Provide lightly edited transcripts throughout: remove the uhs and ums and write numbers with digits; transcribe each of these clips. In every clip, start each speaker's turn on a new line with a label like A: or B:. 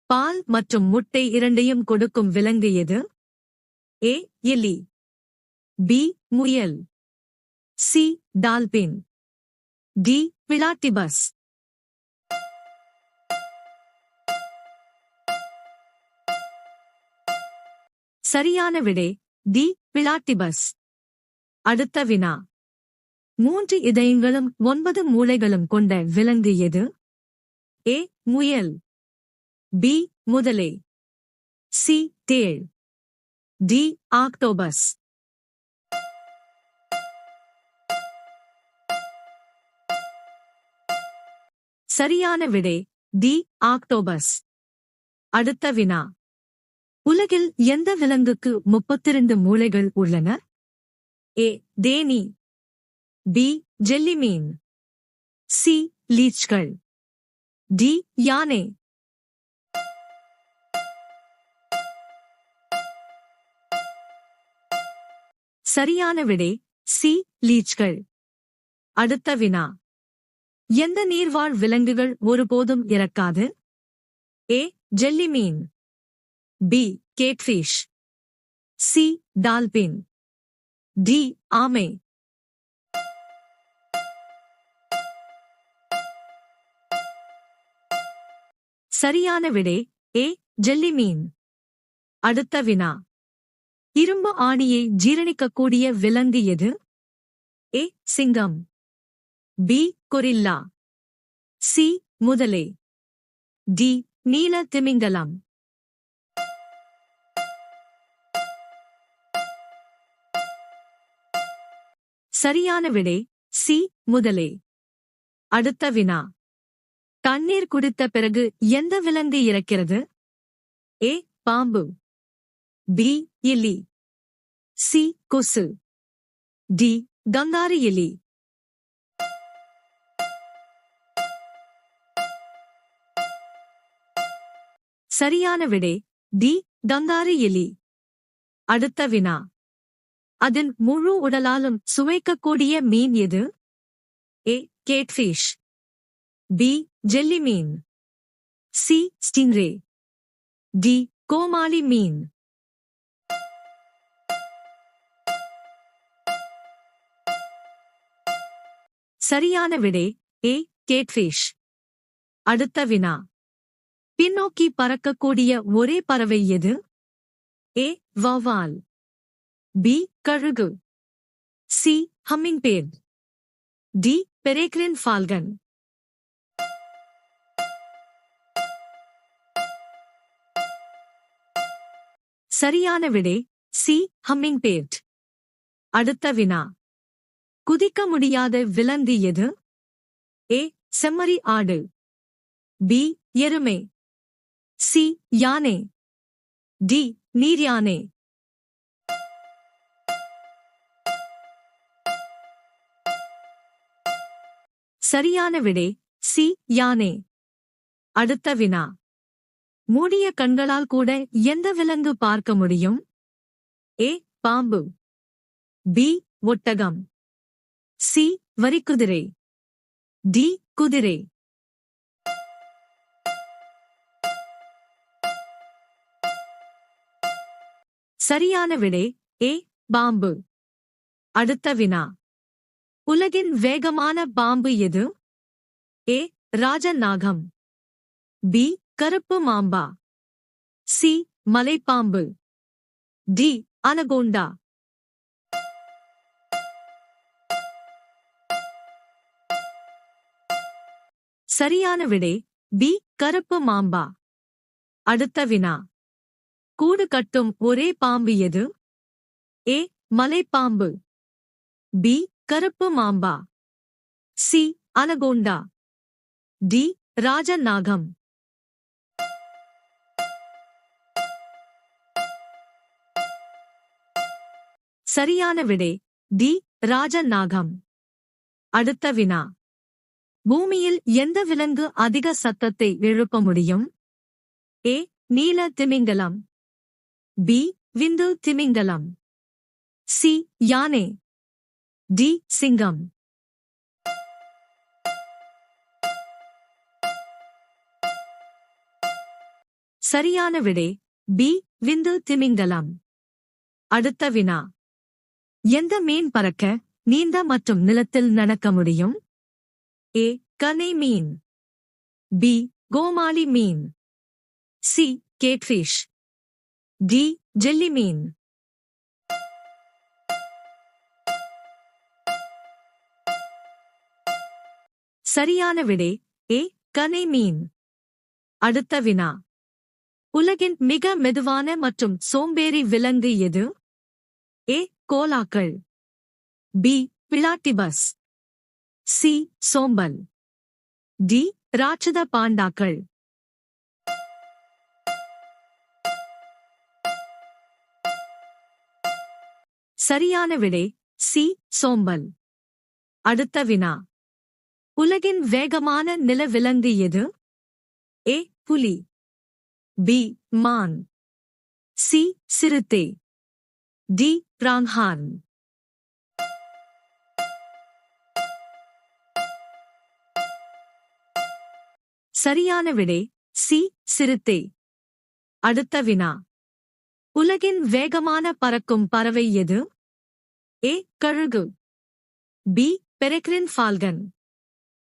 A: பால் மற்றும் முட்டை இரண்டையும் கொடுக்கும் விலங்கு எது? ஏ. எலி. பி. முயல். சி. டால்பின். டி. பிளாட்டிபஸ். சரியான விடை டி. பிளாட்டிபஸ். அடுத்த வினா. 3 இதயங்களும் 9 மூளைகளும் கொண்ட விலங்கு எது? ஏ. முயல். பி. முதலை. சி. தேள். டி. ஆக்டோபஸ். சரியான விடை டி. ஆக்டோபஸ். அடுத்த வினா. உலகில் எந்த விலங்குக்கு 32 மூளைகள் உள்ளன? ஏ. தேனீ. பி. ஜெல்லிமீன். சி. லீச்கள். டி. யானை. சரியான விடை சி. லீச்கள். அடுத்த வினா. எந்த நீர்வாழ் விலங்குகள் ஒருபோதும் இறக்காது? ஏ. ஜெல்லிமீன். B. Catfish. C. Dolphin. D. ஆமை. சரியான விடை ஏ. ஜெல்லிமீன். அடுத்த வினா. இரும்பு ஆணியை ஜீரணிக்கக்கூடிய விலங்கு எது? ஏ. சிங்கம். பி. கொரில்லா. சி. முதலை. டி. நீல திமிங்கலம். சரியான விடை சி. முதலை. அடுத்த வினா. தண்ணீர் குடித்த பிறகு எந்த விலங்கு இறக்கிறது? ஏ. பாம்பு. பி. எலி. சி. கொசு. டி. கங்காரு எலி. சரியான விடை டி. கங்காரு எலி. அடுத்த வினா. அதன் முழு உடலாலும் சுவைக்கக்கூடிய மீன் எது? ஏ. கேட்ஃபிஷ். பி. ஜெல்லிமீன். சி. ஸ்டிங்ரே. டி. கோமாளி மீன். சரியான விடை ஏ. கேட்ஃபிஷ். அடுத்த வினா. பின்னோக்கி பறக்கக்கூடிய ஒரே பறவை எது? ஏ. வௌவால். பி. கழுகு. C. Hummingbird. D. Peregrine Falcon. சரியான விடை சி. ஹம்மிங்பேர்ட். அடுத்த வினா. குதிக்க முடியாத விலங்கு எது? ஏ. செம்மறி ஆடு. பி. எருமை. சி. யானை. டி. நீர்யானை. சரியான விடை சி. யானை. அடுத்த வினா. மூடிய கண்களால் கூட எந்த விலங்கு பார்க்க முடியும்? ஏ. பாம்பு. பி. ஒட்டகம். சி. வரிக்குதிரை. டி. குதிரை. சரியான விடை ஏ. பாம்பு. அடுத்த வினா. உலகின் வேகமான பாம்பு எது? ஏ. ராஜநாகம். பி. கருப்பு மாம்பா. சி. மலைப்பாம்பு. டி. அனகோண்டா. சரியான விடை பி. கருப்பு மாம்பா. அடுத்த வினா. கூடு கட்டும் ஒரே பாம்பு எது? ஏ. மலைப்பாம்பு. பி. கருப்பு மாம்பா. சி. அனகோண்டா. டி. ராஜநாகம். சரியான விடை டி. ராஜநாகம். அடுத்த வினா. பூமியில் எந்த விலங்கு அதிக சத்தத்தை எழுப்ப முடியும்? ஏ. நீல திமிங்கலம். பி. விந்து திமிங்கலம். சி. யானை. டி. சிங்கம். சரியான விடை பி விந்து திமிங்கலம். அடுத்த வினா. எந்த மீன் பறக்க, நீந்த மற்றும் நிலத்தில் நடக்க முடியும்? ஏ கனை மீன், பி கோமாளி மீன், சி கேட்ஃபிஷ், டி ஜெல்லி மீன். சரியான விடை ஏ கனை மீன். அடுத்த வினா. உலகின் மிக மெதுவான மற்றும் சோம்பேறி விலங்கு எது? ஏ கோலாக்கள், பி பிளாட்டிபஸ், சி சோம்பல், டி ராட்சத பாண்டாக்கள். சரியான விடை சி சோம்பல். அடுத்த வினா. உலகின் வேகமான நிலவிலங்கு எது? ஏ புலி, பி மான், சி சிறுத்தை, டி பிராங்ஹார்ன். சரியான விடை சி சிறுத்தை. அடுத்த வினா. உலகின் வேகமான பறக்கும் பறவை எது? ஏ கழுகு, B peregrine falcon,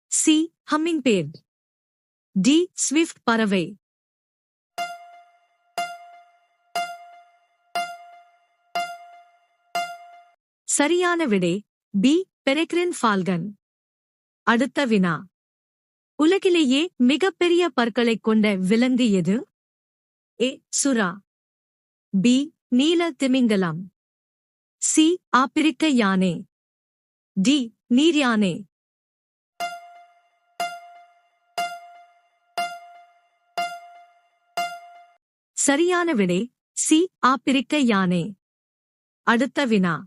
A: C hummingbird, D swift பறவை. சரியான விடை பி பெரெக்ரின் ஃபால்கன். அடுத்த வினா. உலகிலேயே மிகப்பெரிய பற்களைக் கொண்ட விலங்கு எது? ஏ சுறா, பி நீல திமிங்கலம், சி ஆப்பிரிக்க யானை, டி நீர் யானை. சரியான விடை சி ஆப்பிரிக்க யானை. அடுத்த வினா.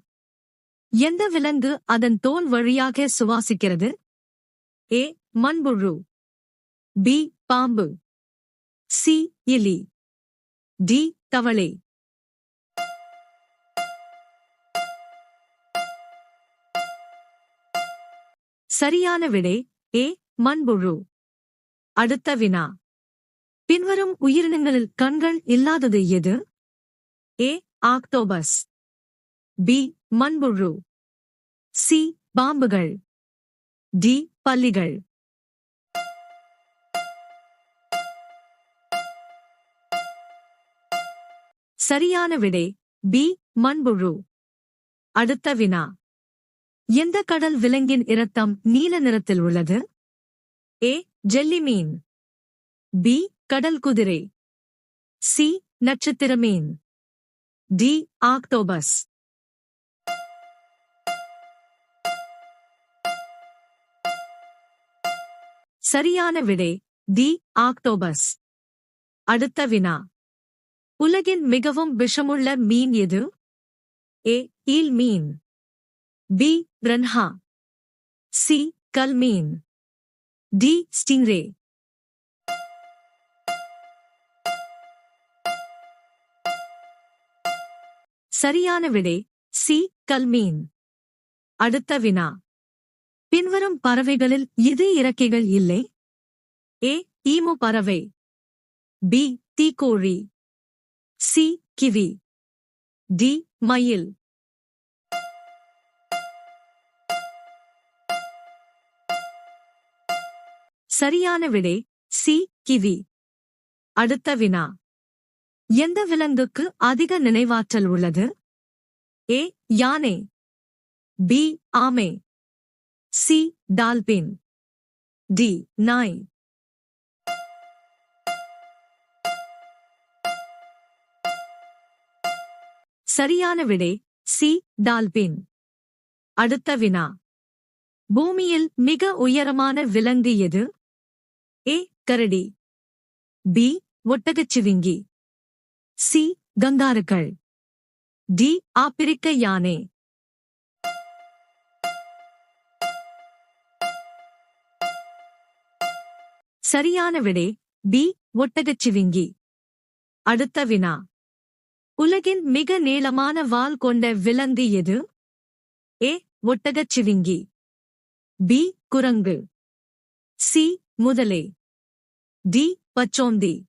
A: எந்த விலங்கு அதன் தோல் வழியாக சுவாசிக்கிறது? ஏ மண்புழு, பி பாம்பு, சி எலி, டி தவளை. சரியான விடை ஏ மண்புழு. அடுத்த வினா. பின்வரும் உயிரினங்களில் கண்கள் இல்லாதது எது? ஏ ஆக்டோபஸ், பி மண்புழு, சி பாம்புகள், டி பல்லிகள். சரியான விடை பி மண்புழு. அடுத்த வினா. எந்த கடல் விலங்கின் இரத்தம் நீல நிறத்தில் உள்ளது? ஏ ஜெல்லி மீன், பி கடல் குதிரை, சி நட்சத்திர மீன், டி ஆக்டோபஸ். சரியான விடை டி ஆக்டோபஸ். அடுத்த வினா. உலகின் மிகவும் விஷமுள்ள மீன் எது? ஏ ஈல் மீன், பி பிரன்ஹா, சி கல் மீன், டி ஸ்டிங்ரே. சரியான விடை சி கல் மீன். அடுத்த வினா. பின்வரும் பறவைகளில் எது இறக்கைகள் இல்லை? ஏ ஈமு பறவை, பி தீக்கோழி, சி கிவி, டி மயில். சரியான விடை சி கிவி. அடுத்த வினா. எந்த விலங்குக்கு அதிக நினைவாற்றல் உள்ளது? ஏ யானை, பி ஆமை, சி டால்பின், டி நாய். சரியான விடை சி டால்பின். அடுத்த வினா. பூமியில் மிக உயரமான விலங்கு எது? ஏ கரடி, பி ஒட்டகச்சிவிங்கி, சி கங்காருக்கள், டி ஆப்பிரிக்க யானை. சரியான விடை பி ஒட்டகச்சிவிங்கி. அடுத்த வினா. உலகின் மிக நீளமான வால் கொண்ட விலங்கு எது? ஏ ஒட்டகச்சிவிங்கி, பி குரங்கு, சி முதலை, டி பச்சோந்தி.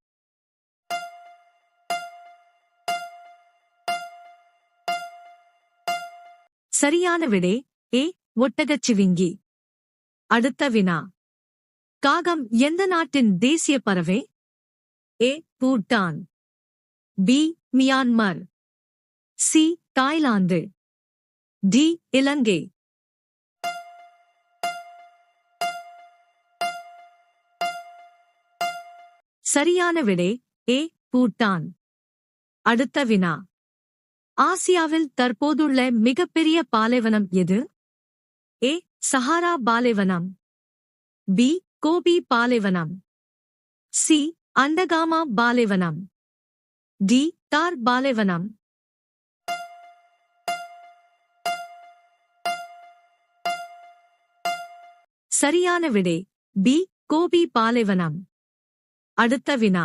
A: சரியான விடை ஏ ஒட்டகச்சிவிங்கி. அடுத்த வினா. காகம் எந்த நாட்டின் தேசிய பறவை? A Bhutan, B Myanmar, C Thailand, D Ilangai. சரியான விடை ஏ பூட்டான். அடுத்த வினா. ஆசியாவில் தற்போதுள்ள மிகப்பெரிய பாலைவனம் எது? ஏ சஹாரா பாலைவனம், பி கோபி பாலைவனம், சி அண்டகாமா பாலைவனம், டி தார் பாலைவனம். சரியான விடை பி கோபி பாலைவனம். அடுத்த வினா.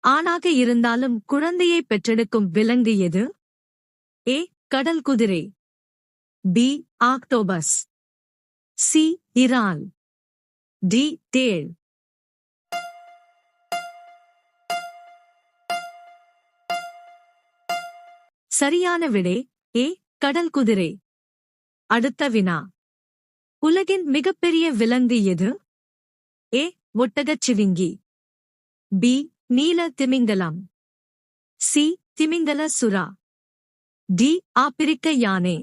A: ஆணாக இருந்தாலும் குழந்தையை பெற்றெடுக்கும் விலங்கு எது? ஏ கடல் குதிரை, பி ஆக்டோபஸ், சி இறால், டி தேள். சரியான விடை ஏ கடல் குதிரை. அடுத்த வினா. உலகின் மிகப்பெரிய விலங்கு எது? ஏ ஒட்டகச்சிவிங்கி, பி நீல திமிங்கலம், சி திமிங்கல சுறா, டி ஆப்பிரிக்க யானை.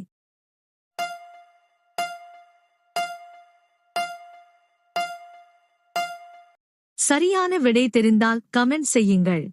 A: சரியான விடை தெரிந்தால் கமெண்ட் செய்யுங்கள்.